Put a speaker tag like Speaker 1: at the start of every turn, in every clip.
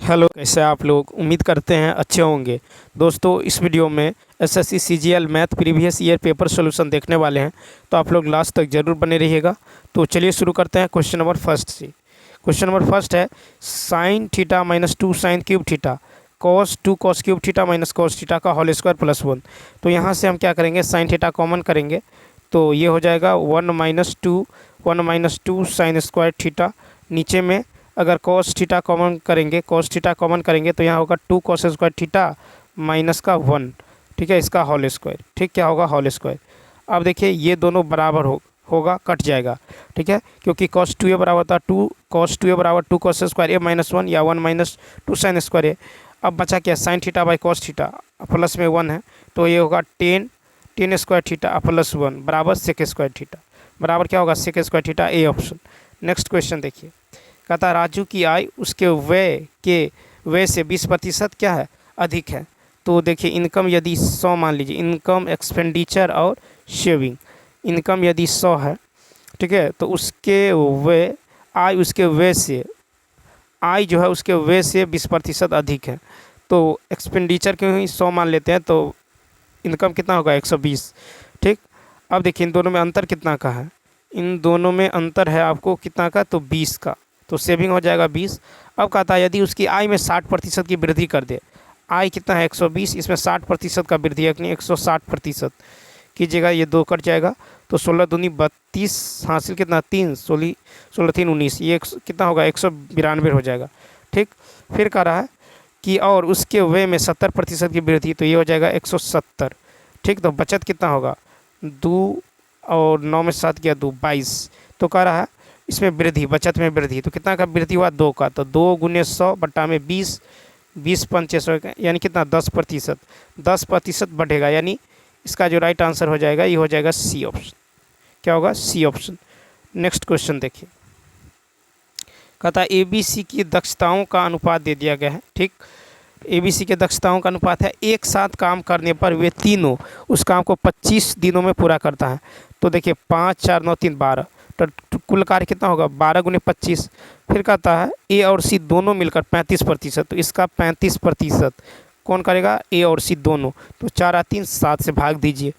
Speaker 1: Hello, कैसे आप लोग? उम्मीद करते हैं अच्छे होंगे। दोस्तों, इस वीडियो में SSC CGL math previous year paper solution देखने वाले हैं, तो आप लोग लास्ट तक ज़रूर बने रहिएगा। तो चलिए शुरू करते हैं क्वेश्चन नंबर फर्स्ट से। क्वेश्चन नंबर फर्स्ट है sine theta minus 2 sine cube theta cos 2 cos cube theta minus cos theta का होल स्क्वायर प्लस 1। तो यहाँ से हम क्या करेंगे, साइन थीटा कॉमन करेंगे तो ये हो जाएगा 1 minus two sine square theta. नीचे में अगर कॉस थीटा कॉमन करेंगे तो यहाँ होगा 2 कॉस स्क्वायर थीटा माइनस का 1। ठीक है, इसका होल स्क्वायर। ठीक, क्या होगा, होल स्क्वायर। अब देखिए ये दोनों बराबर होगा, कट जाएगा। ठीक है, क्योंकि कॉस 2a बराबर था 2 कॉस 2a बराबर 2 कॉस स्क्वायर a माइनस 1 या 1 माइनस 2 साइन स्क्वायर ए। अब बचा क्या, sine theta by cos theta plus में 1 है तो ये होगा 10 स्क्वायर थीटा प्लस 1 बराबर सेक स्क्वायर थीटा। बराबर क्या होगा, sec square theta, A option. Next question देखिए, कहता राजू की आय उसके व्यय से 20% क्या है, अधिक है। तो देखिए इनकम यदि 100 मान लीजिए, इनकम एक्सपेंडिचर और सेविंग, इनकम यदि 100 है, ठीक है, तो उसके व्यय आय उसके व्यय से, आय जो है उसके व्यय से 20% अधिक है। तो एक्सपेंडिचर क्यों ही 100 मान लेते हैं, तो इनकम कितना होगा 120। ठीक, अब देखिए इन दोनों में अंतर कितना का है, इन दोनों में अंतर है आपको कितना का, तो 20 का। तो सेविंग हो जाएगा 20। अब कहता है यदि उसकी आय में 60% की वृद्धि कर दे, आय कितना है 120, इसमें 60% का वृद्धि है, 160% कीजिएगा, ये 2 कट जाएगा तो 16 दूनी 32 हासिल कितना 3, 16 3 19, ये कितना होगा 192 हो जाएगा। ठीक, फिर कह रहा है कि और उसके व्यय में 70% की वृद्धि, तो ये हो जाएगा 170। ठीक, तो बचत कितना होगा 2 और 9 में 7 किया 2 22। तो कह रहा है इसमें वृद्धि, बचत में वृद्धि, तो कितना का वृद्धि हुआ 2 का, तो 2 गुने 100 बट्टा में 20, 20 पंचे 100, यानी कितना 10%, 10% बढ़ेगा, यानी इसका जो राइट आंसर हो जाएगा ये हो जाएगा सी ऑप्शन। क्या होगा, सी ऑप्शन। नेक्स्ट क्वेश्चन देखिए, कहता है एबीसी की दक्षताओं का अनुपात दे दिया गया है। ठीक, एबीसी के दक्षताओं का अनुपात है, एक साथ काम करने पर वे तीनों उस काम को 25 दिनों में पूरा करता है। तो देखिए 5 4 9 3 12, तो कुल कार्य कितना होगा 12 गुने 25। फिर कहता है ए और सी दोनों मिलकर 35%, तो इसका 35% कौन करेगा, ए और सी दोनों। तो 4 और 3 7 से भाग दीजिए,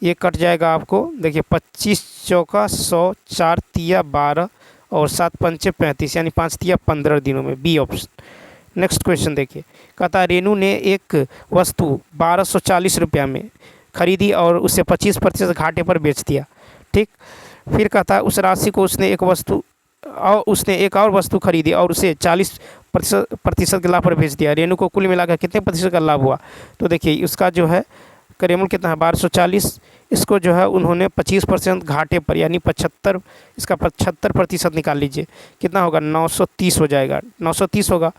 Speaker 1: ये कट जाएगा आपको। देखिए 25 चौका 100, 4 तिया 12 और 7 पंचे 35, यानी 5 तिया 15 दिनों में, बी ऑप्शन। नेक्स्ट क्वेश्चन देखिए, कहता है रेनू ने एक वस्तु 1240 रुपया में खरीदी और उसे 25% घाटे पर बेच दिया। ठीक, फिर कहता है उस राशि को उसने एक और वस्तु खरीदी और उसे 40% के लाभ पर बेच दिया। रेनू को कुल मिलाकर कितने प्रतिशत का लाभ हुआ। तो देखिए उसका जो है करेमुल कितना है 1240, इसको जो है उन्होंने 25% घाटे पर, यानी 75, इसका 75% निकाल लीजिए, कितना होगा 930 हो जाएगा, 930 होगा।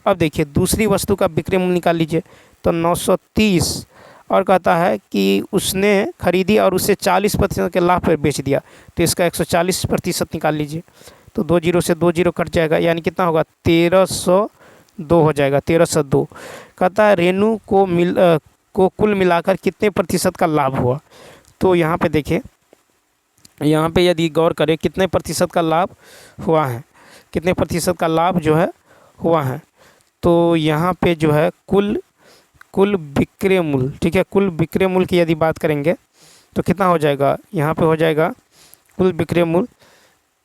Speaker 1: अब देखिए दूसरी वस्तु का विक्रय मूल्य निकाल लीजिए, तो 930, और कहता है कि उसने खरीदी और उसे 40% के लाभ पर बेच दिया, तो इसका 140% निकाल लीजिए, तो 2 जीरो से 2 जीरो कट जाएगा, यानी कितना होगा 1302 हो जाएगा, 1302। कहता है रेनू को कुल मिलाकर कितने प्रतिशत का लाभ हुआ। तो यहाँ पे देखिए, यहाँ पे यदि गौर करें कितने प्रतिशत का लाभ हुआ है, कितने प्रतिशत का लाभ जो है हुआ है, तो यहाँ पे जो है कुल विक्रय मूल्य, ठीक है, कुल विक्रय मूल्य की यदि बात करेंगे तो कितना हो जाएगा, यहाँ पे हो जाएगा कुल विक्रय मूल्य,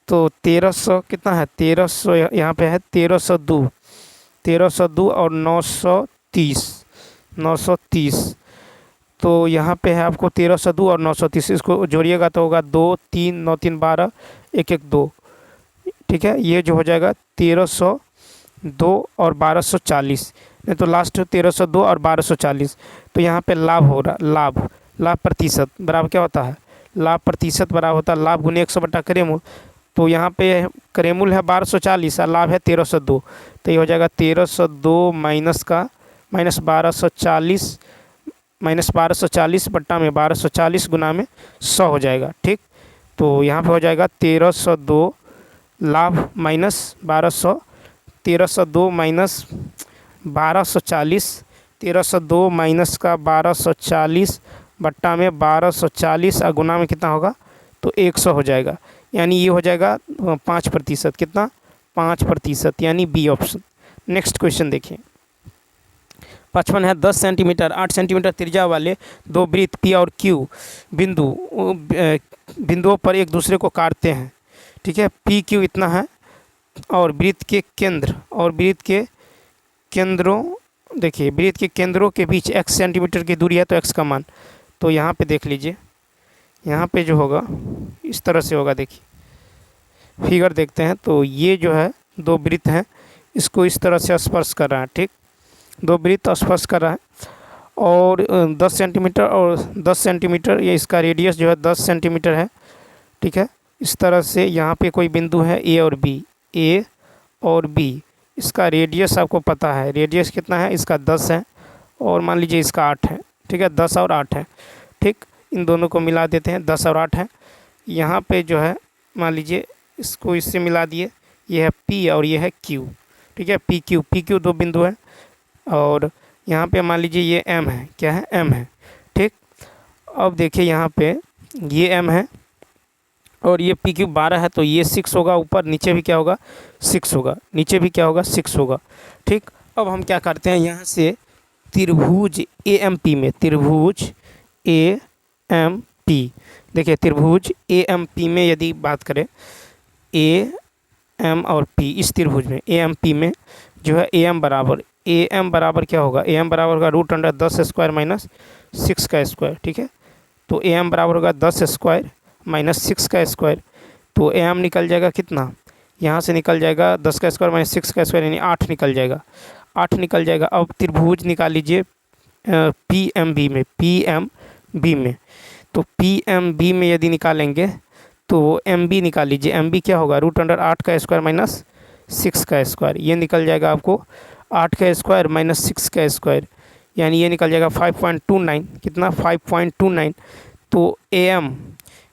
Speaker 1: तो 1300 कितना है 1300, यहाँ पे है 1302 और 930, तो यहाँ पे है आपको 1302 और 930, इसको जोड़िएगा तो होगा 2 3 9 3 12 1 1 2। ठीक है, ये जो हो जाएगा 1302 और 1240, नहीं तो लास्ट 1302 और 1240। तो यहाँ पे लाभ हो रहा, लाभ प्रतिशत बराबर क्या होता है, लाभ प्रतिशत बराबर होता है लाभ गुने 100 बटा करेमूल। तो यहाँ पे करेमूल है 1240 और लाभ है 1302, तो ये हो जाएगा 1302 माइनस 1240 बट्टा में 1240 गुना में 100 हो जाएगा। ठीक, तो यहाँ पे हो जाएगा 1302 लाभ माइनस 1200, 1302 माइनस 1240, 1302 माइनस का 1240 बट्टा में 1240 और गुना में कितना होगा, तो 100 हो जाएगा, यानी ये हो जाएगा 5%, कितना 5%, यानी बी ऑप्शन। नेक्स्ट क्वेश्चन देखिए 55 है 10 सेंटीमीटर 8 सेंटीमीटर त्रिज्या वाले दो वृत्त पी और क्यू बिंदुओं पर एक दूसरे को काटते हैं। ठीक है, पी क्यू इतना है और वृत्त के केंद्रों देखिए वृत्त के केंद्रों के बीच x सेंटीमीटर की दूरी है तो x का मान, तो यहाँ पे देख लीजिए, यहाँ पे जो होगा इस तरह से होगा। देखिए फिगर देखते हैं तो ये जो है दो वृत्त हैं, इसको इस तरह से स्पर्श कर रहा है। ठीक, दो वृत्त स्पर्श कर रहा है और 10 सेंटीमीटर और 10 सेंटीमीटर, ये इसका रेडियस जो है 10 सेंटीमीटर है। ठीक है, इस तरह से यहाँ पे कोई बिंदु है ए और बी, इसका रेडियस आपको पता है, रेडियस कितना है इसका 10 है और मान लीजिए इसका 8 है। ठीक है, 10 और 8 है। ठीक, इन दोनों को मिला देते हैं, 10 और 8 है। यहाँ पे जो है मान लीजिए इसको इससे मिला दिए, ये है P और ये है Q। ठीक है, पी क्यू दो बिंदु है और यहाँ पे मान लीजिए ये M है, क्या है M है। ठीक, अब देखिए यहाँ पे ये M है और ये पी क्यू 12 है तो ये 6 होगा ऊपर, नीचे भी क्या होगा 6 होगा, नीचे भी क्या होगा 6 होगा। ठीक, अब हम क्या करते हैं यहाँ से त्रिभुज AMP में, त्रिभुज AMP, देखिए त्रिभुज AMP में यदि बात करें AM और P, इस त्रिभुज में AMP में जो है AM बराबर क्या होगा, AM बराबर होगा √10² माइनस 6 का स्क्वायर। ठीक है, तो AM बराबर होगा 10 स्क्वायर माइनस 6 का स्क्वायर, तो AM निकल जाएगा कितना, यहाँ से निकल जाएगा 10 का स्क्वायर माइनस 6 का स्क्वायर यानी 8 निकल जाएगा, 8 निकल जाएगा। अब त्रिभुज निकाल लीजिए PMB में, तो PMB में यदि निकालेंगे तो MB निकाल लीजिए, MB क्या होगा √8 का स्क्वायर माइनस 6 का स्क्वायर, ये निकल जाएगा आपको 8 का स्क्वायर माइनस 6 का स्क्वायर, यानी ये निकल जाएगा 5.29, कितना 5.29। तो AM,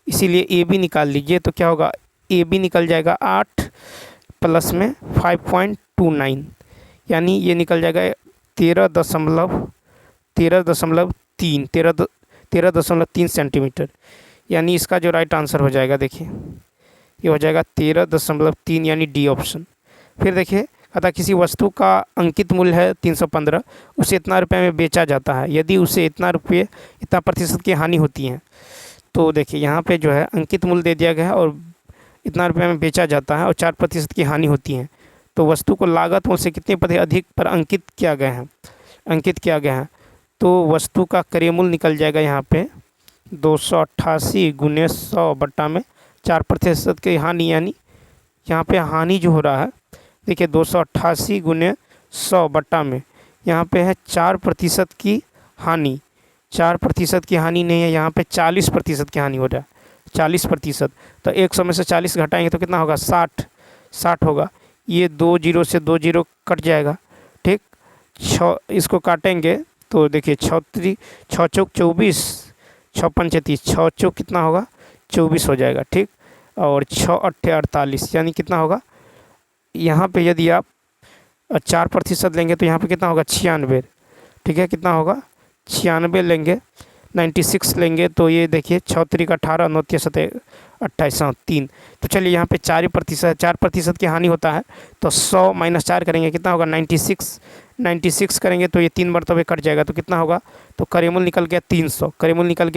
Speaker 1: इसीलिए AB निकाल लीजिए तो क्या होगा, AB निकल जाएगा 8 प्लस में 5.29, यानी ये निकल जाएगा 13.3 सेंटीमीटर, यानी इसका जो राइट आंसर हो जाएगा देखिए ये हो जाएगा 13.3 यानी डी ऑप्शन। फिर देखिए कहता किसी वस्तु का अंकित मूल्य है 315, उसे इतना रुपये में बेचा जाता है, यदि उसे इतना प्रतिशत की हानि होती है। तो देखिए यहाँ पे जो है अंकित मूल्य दे दिया गया है और इतना रुपये में बेचा जाता है और 4% की हानि होती है, तो वस्तु को लागत मूल्य से कितने प्रतिशत अधिक पर अंकित किया गया है, तो वस्तु का क्रय मूल्य निकल जाएगा यहाँ पे 288 गुने 100 बट्टा में 4% की हानि, यानी यहाँ पे हानि जो हो रहा है देखिए 288 गुने 100 बट्टा में यहाँ पे है 4% की हानि, 4% की हानि नहीं है, यहाँ पे 40% की हानि हो रहा है, 40%। तो 100 में से 40 घटाएंगे तो कितना होगा 60 होगा, ये 2 0 से 2 0 कट जाएगा। ठीक, 6 इसको काटेंगे तो देखिए 6 चौक 24, 6 पंचे 30, 6 चौक कितना होगा 24 हो जाएगा। ठीक, और 6 अट्ठे 48 यानी कितना होगा, यहाँ पे यदि आप 4% लेंगे तो यहाँ पे कितना होगा 96। ठीक है, कितना होगा 96 लेंगे, 96 लेंगे तो ये देखिए 6 3 18 9 28 3, तो चलिए यहाँ पे 4% की हानि होता है तो 100 माइनस 4 करेंगे कितना होगा 96 करेंगे तो ये 3 मरतबे कट जाएगा, तो कितना होगा, तो क्रयमूल्य निकल गया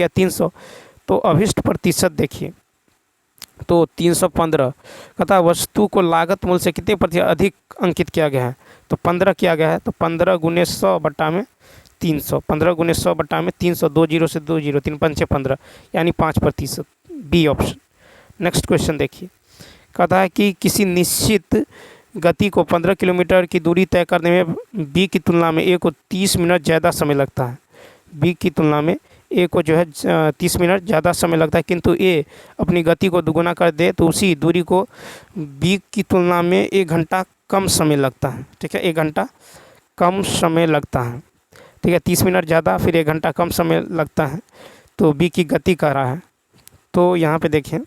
Speaker 1: 300, तो अभिष्ट प्रतिशत देखिए तो 315। कहता वस्तु को लागत मूल्य से कितने प्रतिशत अधिक अंकित किया गया है, तो 15 किया गया है, तो 15 गुने 100 बट्टा में 300, 15 गुने 100 बट्टा में 300, 2 0 से 2 0, 3 5 15 यानी 5%, बी ऑप्शन। नेक्स्ट क्वेश्चन देखिए, कहता है कि किसी निश्चित गति को 15 किलोमीटर की दूरी तय करने में बी की तुलना में ए को 30 मिनट ज़्यादा समय लगता है, बी की तुलना में ए को जो है 30 मिनट ज़्यादा समय लगता है, किंतु ए अपनी गति को दुगुना कर दे तो उसी दूरी को बी की तुलना में 1 घंटा कम समय लगता है। ठीक है, 1 घंटा कम समय लगता है। ठीक है, 30 मिनट ज़्यादा फिर 1 घंटा कम समय लगता है, तो बी की गति कह रहा है। तो यहाँ पे देखें,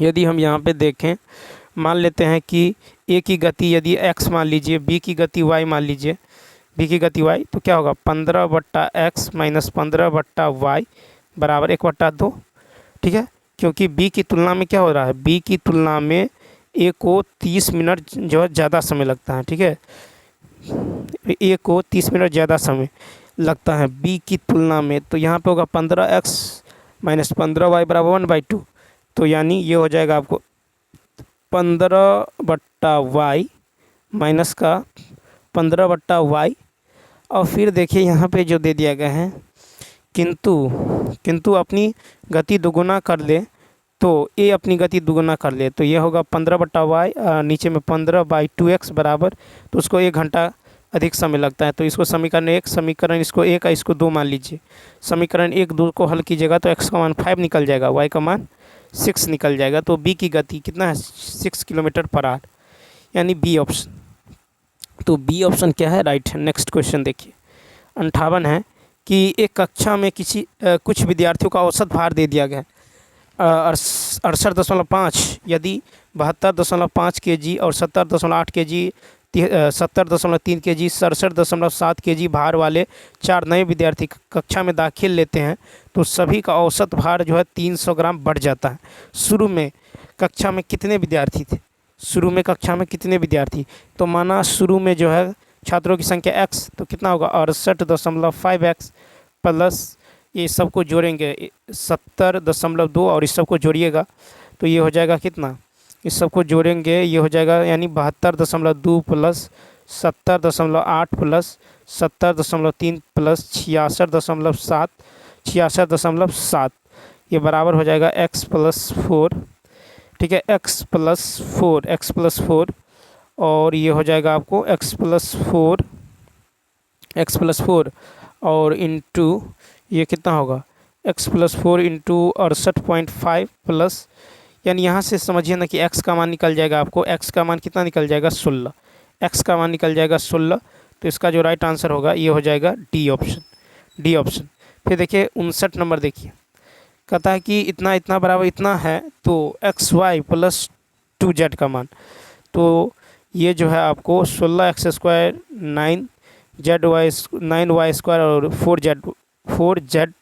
Speaker 1: यदि हम यहाँ पे देखें मान लेते हैं कि ए की गति यदि x मान लीजिए, बी की गति y मान लीजिए, बी की गति y, तो क्या होगा 15/x माइनस 15/y बराबर 1/2। ठीक है, क्योंकि बी की तुलना में क्या हो रहा है, बी की तुलना में ए को 30 मिनट जो है ज़्यादा समय लगता है। ठीक है, ए को 30 मिनट ज़्यादा समय लगता है बी की तुलना में, तो यहाँ पे होगा 15x माइनस 15y बराबर 1/2। तो यानी ये हो जाएगा आपको 15/y माइनस का 15/y। और फिर देखिए यहाँ पे जो दे दिया गया है, किंतु अपनी गति दोगुना कर ले तो ए अपनी गति दुगुना कर ले, तो ये होगा 15/y, नीचे में 15/2x बराबर, तो उसको 1 घंटा अधिक समय लगता है। तो इसको समीकरण 1, समीकरण इसको 1 इसको 2 मान लीजिए। समीकरण 1 2 को हल कीजिएगा तो x का मान 5 निकल जाएगा, y का मान 6 निकल जाएगा। तो b की गति कितना है, 6 किलोमीटर पर आवर, यानी बी ऑप्शन। तो बी ऑप्शन क्या है, राइट है। नेक्स्ट क्वेश्चन देखिए 58 है कि एक कक्षा में कुछ विद्यार्थियों का औसत भार दे दिया गया है 68.5, यदि 72.5 kg और 70.8 kg, 70.3 kg, 67.7 kg भार वाले 4 नए विद्यार्थी कक्षा में दाखिल लेते हैं तो सभी का औसत भार जो है 300 ग्राम बढ़ जाता है। शुरू में कक्षा में कितने विद्यार्थी थे, शुरू में कक्षा में कितने विद्यार्थी, तो माना शुरू में जो है छात्रों की संख्या x, तो कितना होगा 68.5x प्लस ये सबको जोड़ेंगे 70.2 और इस सबको जोड़िएगा तो ये हो जाएगा कितना, इस सबको जोड़ेंगे ये हो जाएगा यानी 72.2 प्लस 70.8 प्लस 70.3 प्लस 66.7 ये बराबर हो जाएगा x प्लस 4। ठीक है, x प्लस 4 और ये हो जाएगा आपको x प्लस 4 और इंटू ये कितना होगा x प्लस 4 इंटू 68.5 प्लस, यानी यहाँ से समझिए ना कि x का मान निकल जाएगा आपको, x का मान कितना निकल जाएगा 16, x का मान निकल जाएगा 16। तो इसका जो राइट आंसर होगा ये हो जाएगा डी ऑप्शन। फिर देखिए 59 नंबर देखिए, कहता है कि इतना बराबर इतना है तो xy प्लस 2z का मान, तो ये जो है आपको 16x स्क्वायर 9y स्क्वायर और 4z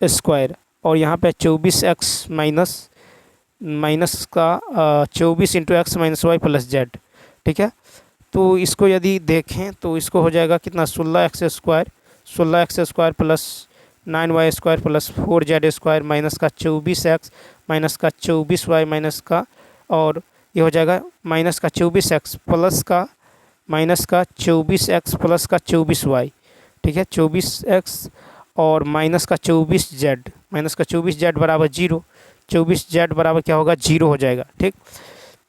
Speaker 1: स्क्वायर और यहाँ पे 24x माइनस का 24 into x minus y plus z. ठीक है, तो इसको यदि देखें तो इसको हो जाएगा कितना 16x square plus 9y square plus 4z square minus का 24x माइनस का 24y माइनस का, और ये हो जाएगा माइनस का 24x प्लस का माइनस का 24x प्लस का 24y। ठीक है, 24x और माइनस का 24z बराबर 0, 24z बराबर क्या होगा 0 हो जाएगा। ठीक,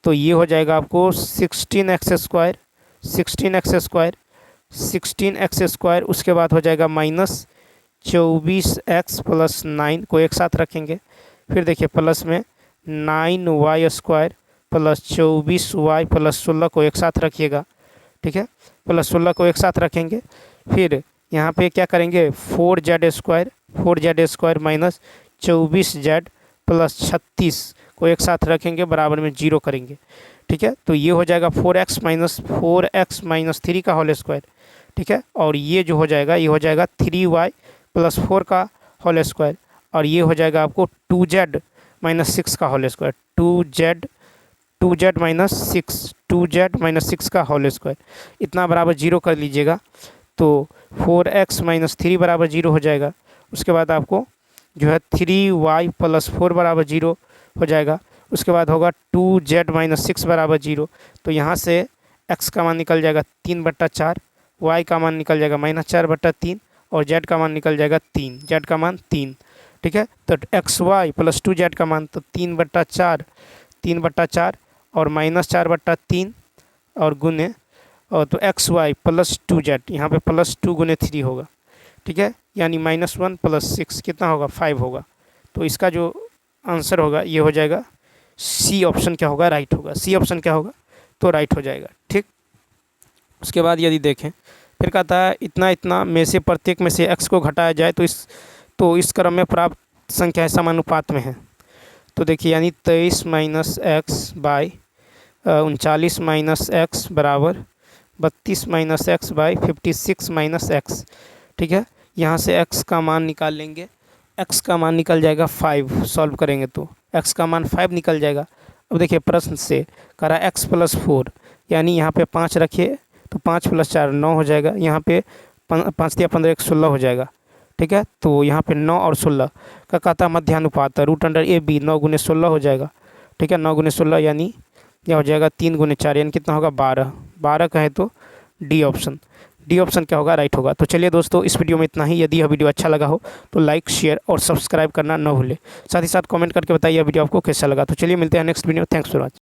Speaker 1: तो ये हो जाएगा आपको 16x स्क्वायर, उसके बाद हो जाएगा माइनस 24x प्लस 9 को एक साथ रखेंगे, फिर देखिए प्लस में 9y square plus 24y plus 16 को एक साथ रखिएगा। ठीक है, प्लस 16 को एक साथ रखेंगे, फिर यहाँ पे क्या करेंगे 4z square minus 24z plus 36 को एक साथ रखेंगे, बराबर में 0 करेंगे। ठीक है, तो ये हो जाएगा 4x माइनस 3 का होल स्क्वायर। ठीक है, और ये जो हो जाएगा ये हो जाएगा 3y प्लस 4 का होल स्क्वायर, और ये हो जाएगा आपको 2z माइनस 6 का होल स्क्वायर, 2z माइनस 6 का होल स्क्वायर, इतना बराबर 0 कर लीजिएगा तो 4x माइनस 3 बराबर 0 हो जाएगा। उसके बाद आपको जो है 3y प्लस 4 बराबर 0 हो जाएगा। उसके बाद होगा 2z माइनस 6 बराबर 0, तो यहाँ से x का मान निकल जाएगा 3/4, y का मान निकल जाएगा -4/3 और z का मान निकल जाएगा 3, z का मान 3। ठीक है, तो xy प्लस 2z का मान तो 3/4 और -4/3 और गुने, और तो xy प्लस 2z, यहाँ पे प्लस 2 गुने 3 होगा। ठीक है, यानी -1 प्लस 6 कितना होगा 5 होगा। तो इसका जो आंसर होगा ये हो जाएगा सी ऑप्शन क्या होगा, राइट होगा। सी ऑप्शन क्या होगा तो राइट हो जाएगा। ठीक, उसके बाद यदि देखें फिर कहता है इतना में से प्रत्येक में से x को घटाया जाए तो इस क्रम में प्राप्त संख्या समानुपात में है। तो देखिए यानी 23 minus x by 39 minus x बराबर 32 minus x by 56 minus x. ठीक है, यहाँ से x का मान निकाल लेंगे, x का मान निकल जाएगा 5, सॉल्व करेंगे तो x का मान 5 निकल जाएगा। अब देखिए प्रश्न से कह रहा है x प्लस 4, यानी यहाँ पे 5 रखिए तो 5 + 4 9 हो जाएगा। यहाँ पे 5 × 15 = 16 हो जाएगा। ठीक है, तो यहाँ पे 9 और 16 का कहता मध्यानुपात √(ab) 9 × 16 हो जाएगा। ठीक है, 9 × 16 यानी यह हो जाएगा 3 × 4 यानी कितना होगा 12। 12 का है तो डी ऑप्शन क्या होगा, राइट होगा। तो चलिए दोस्तों, इस वीडियो में इतना ही। यदि यह वीडियो अच्छा लगा हो तो लाइक, शेयर और सब्सक्राइब करना न भूलें। साथ ही साथ कमेंट करके बताइए यह वीडियो आपको कैसा लगा। तो चलिए मिलते हैं next video. Thanks for watching.